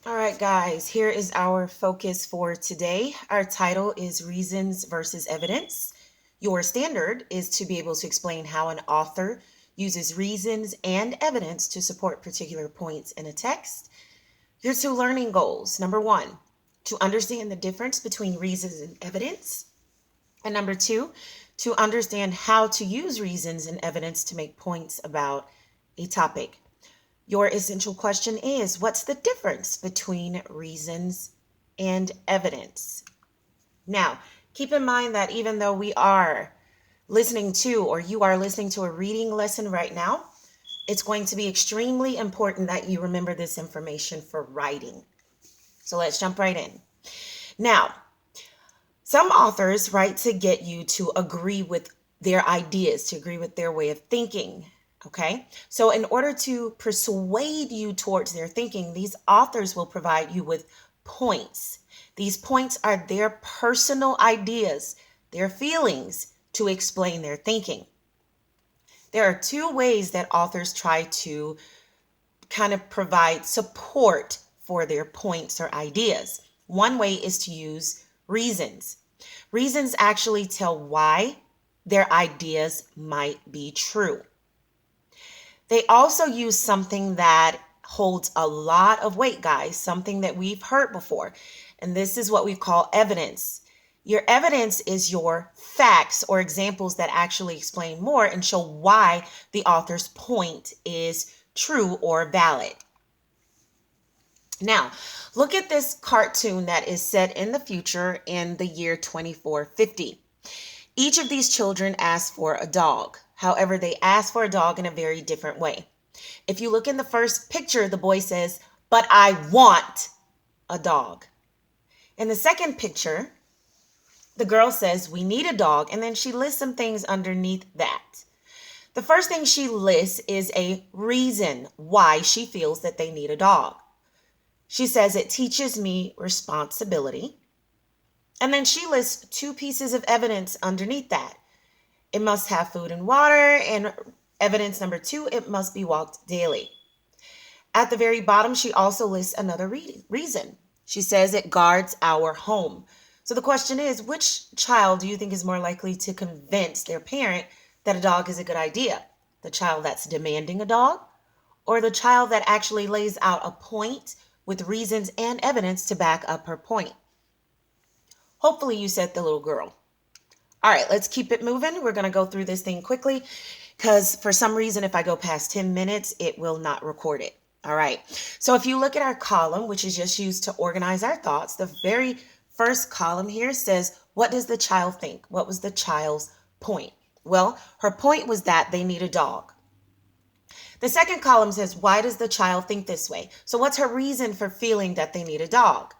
All right, guys, here is our focus for today. Our title is Reasons versus Evidence. Your standard is to be able to explain how an author uses reasons and evidence to support particular points in a text. Your two learning goals. Number one, to understand the difference between reasons and evidence. And number two, to understand how to use reasons and evidence to make points about a topic. Your essential question is, what's the difference between reasons and evidence? Now, keep in mind that even though we are listening to, or you are listening to a reading lesson right now, it's going to be extremely important that you remember this information for writing. So let's jump right in. Now, some authors write to get you to agree with their ideas, to agree with their way of thinking. Okay, so in order to persuade you towards their thinking, these authors will provide you with points. These points are their personal ideas, their feelings to explain their thinking. There are two ways that authors try to kind of provide support for their points or ideas. One way is to use reasons. Reasons actually tell why their ideas might be true. They also use something that holds a lot of weight, guys, something that we've heard before. And this is what we call evidence. Your evidence is your facts or examples that actually explain more and show why the author's point is true or valid. Now, look at this cartoon that is set in the future in the year 2450. Each of these children asked for a dog. However, they asked for a dog in a very different way. If you look in the first picture, the boy says, "But I want a dog." In the second picture, the girl says, "We need a dog," and then she lists some things underneath that. The first thing she lists is a reason why she feels that they need a dog. She says, "It teaches me responsibility." And then she lists two pieces of evidence underneath that. It must have food and water, and evidence number two, it must be walked daily. At the very bottom, she also lists another reason. She says it guards our home. So the question is, which child do you think is more likely to convince their parent that a dog is a good idea? The child that's demanding a dog, or the child that actually lays out a point with reasons and evidence to back up her point? Hopefully you said the little girl. All right, let's keep it moving. We're going to go through this thing quickly because for some reason, if I go past 10 minutes, it will not record it. All right. So if you look at our column, which is just used to organize our thoughts, the very first column here says, what does the child think? What was the child's point? Well, her point was that they need a dog. The second column says, why does the child think this way? So what's her reason for feeling that they need a dog?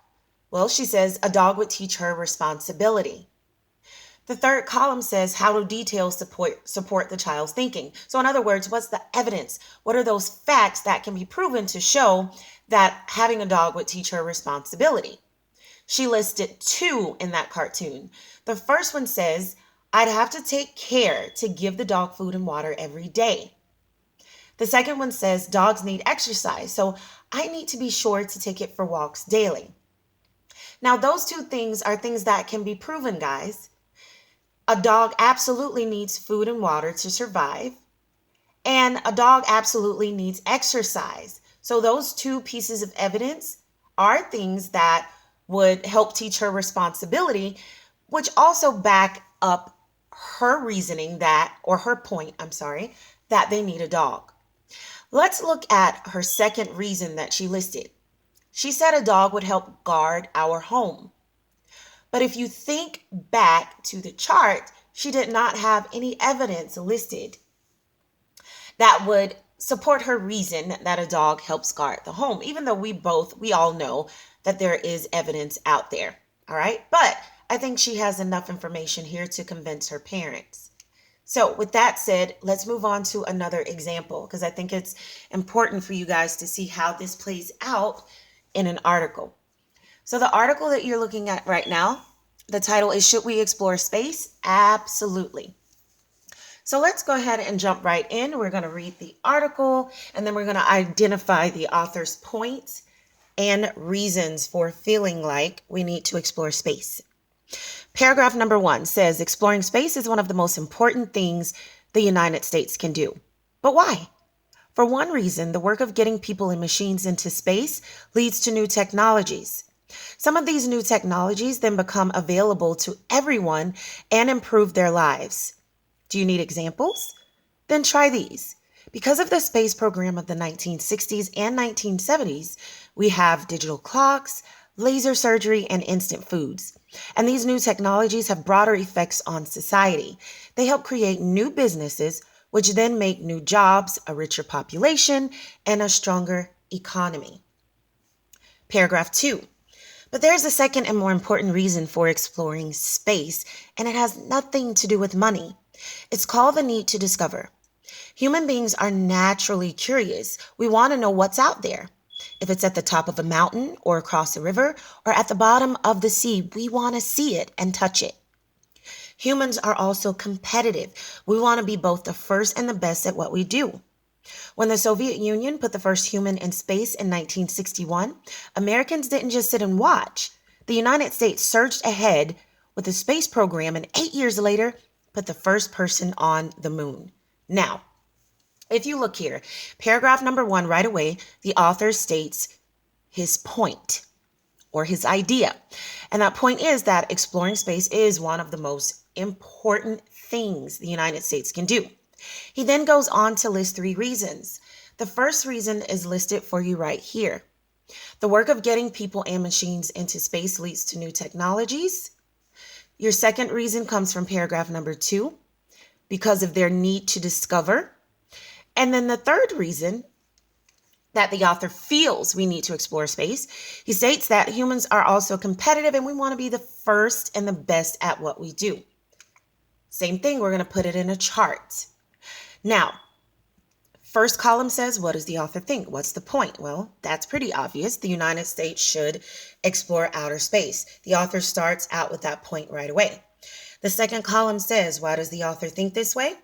Well, she says a dog would teach her responsibility. The third column says, how do details support the child's thinking? So in other words, what's the evidence? What are those facts that can be proven to show that having a dog would teach her responsibility? She listed two in that cartoon. The first one says, I'd have to take care to give the dog food and water every day. The second one says, dogs need exercise, so I need to be sure to take it for walks daily. Now, those two things are things that can be proven, guys. A dog absolutely needs food and water to survive, and a dog absolutely needs exercise. So those two pieces of evidence are things that would help teach her responsibility, which also back up her reasoning that, or her point, that they need a dog. Let's look at her second reason that she listed. She said a dog would help guard our home. But if you think back to the chart, she did not have any evidence listed that would support her reason that a dog helps guard the home, even though we all know that there is evidence out there. All right. But I think she has enough information here to convince her parents. So with that said, let's move on to another example because I think it's important for you guys to see how this plays out in an article. So the article that you're looking at right now, the title is Should We Explore Space? Absolutely. So let's go ahead and jump right in. We're going to read the article and then we're going to identify the author's point and reasons for feeling like we need to explore space. Paragraph number 1 says exploring space is one of the most important things the United States can do. But why? For one reason, the work of getting people and machines into space leads to new technologies. Some of these new technologies then become available to everyone and improve their lives. Do you need examples? Then try these. Because of the space program of the 1960s and 1970s, we have digital clocks, laser surgery, and instant foods. And these new technologies have broader effects on society. They help create new businesses, which then make new jobs, a richer population, and a stronger economy. Paragraph 2. But there's a second and more important reason for exploring space, and it has nothing to do with money. It's called the need to discover. Human beings are naturally curious. We want to know what's out there. If it's at the top of a mountain or across a river or at the bottom of the sea, we want to see it and touch it. Humans are also competitive. We want to be both the first and the best at what we do. When the Soviet Union put the first human in space in 1961, Americans didn't just sit and watch. The United States surged ahead with the space program and 8 years later put the first person on the moon. Now, if you look here, paragraph number 1 right away, the author states his point or his idea. And that point is that exploring space is one of the most important things the United States can do. He then goes on to list 3 reasons. The first reason is listed for you right here. The work of getting people and machines into space leads to new technologies. Your second reason comes from paragraph number 2, because of their need to discover. And then the third reason that the author feels we need to explore space, he states that humans are also competitive and we want to be the first and the best at what we do. Same thing, we're going to put it in a chart. Now, first column says, what does the author think? What's the point? Well, that's pretty obvious. The United States should explore outer space. The author starts out with that point right away. The second column says, why does the author think this way?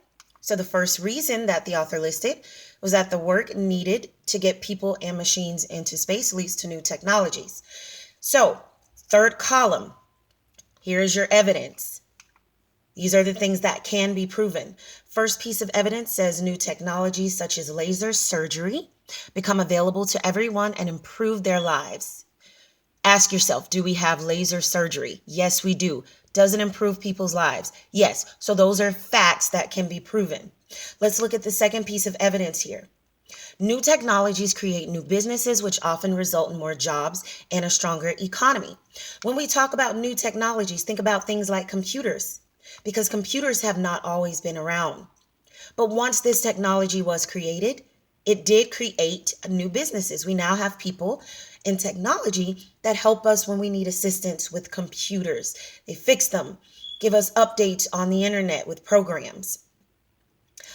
So the first reason that the author listed was that the work needed to get people and machines into space leads to new technologies. So, third column, here's your evidence. These are the things that can be proven. First piece of evidence says new technologies such as laser surgery become available to everyone and improve their lives. Ask yourself, do we have laser surgery? Yes, we do. Does it improve people's lives? Yes. So those are facts that can be proven. Let's look at the second piece of evidence here. New technologies create new businesses, which often result in more jobs and a stronger economy. When we talk about new technologies, think about things like computers, because computers have not always been around. But once this technology was created, it did create new businesses. We now have people in technology that help us when we need assistance with computers. They fix them, give us updates on the internet with programs.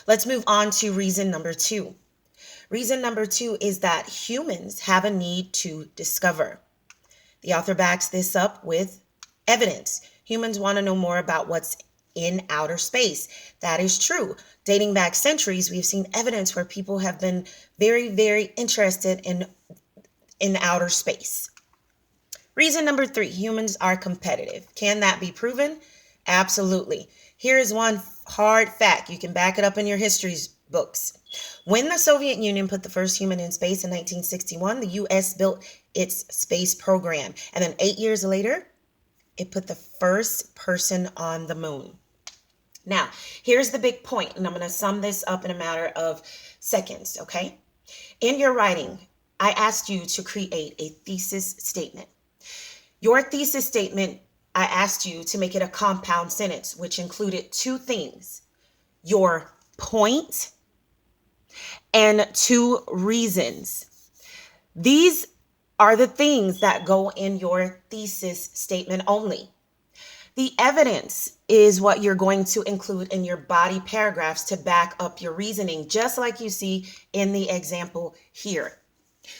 Let's move on to reason number 2. Reason number 2 is that humans have a need to discover. The author backs this up with evidence. Humans want to know more about what's in outer space. That is true. Dating back centuries, we've seen evidence where people have been very, very interested in outer space. Reason number 3, humans are competitive. Can that be proven? Absolutely. Here is one hard fact. You can back it up in your history books. When the Soviet Union put the first human in space in 1961, the U.S. built its space program. And then 8 years later, it put the first person on the moon. Now, here's the big point, and I'm going to sum this up in a matter of seconds, okay? In your writing, I asked you to create a thesis statement. Your thesis statement, I asked you to make it a compound sentence, which included 2 things: your point and 2 reasons. These are the things that go in your thesis statement only. The evidence is what you're going to include in your body paragraphs to back up your reasoning, just like you see in the example here.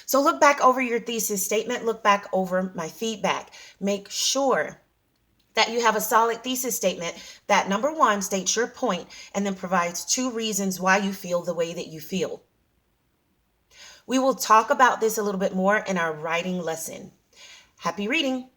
So look back over your thesis statement, look back over my feedback. Make sure that you have a solid thesis statement that, number 1, states your point and then provides 2 reasons why you feel the way that you feel. We will talk about this a little bit more in our writing lesson. Happy reading!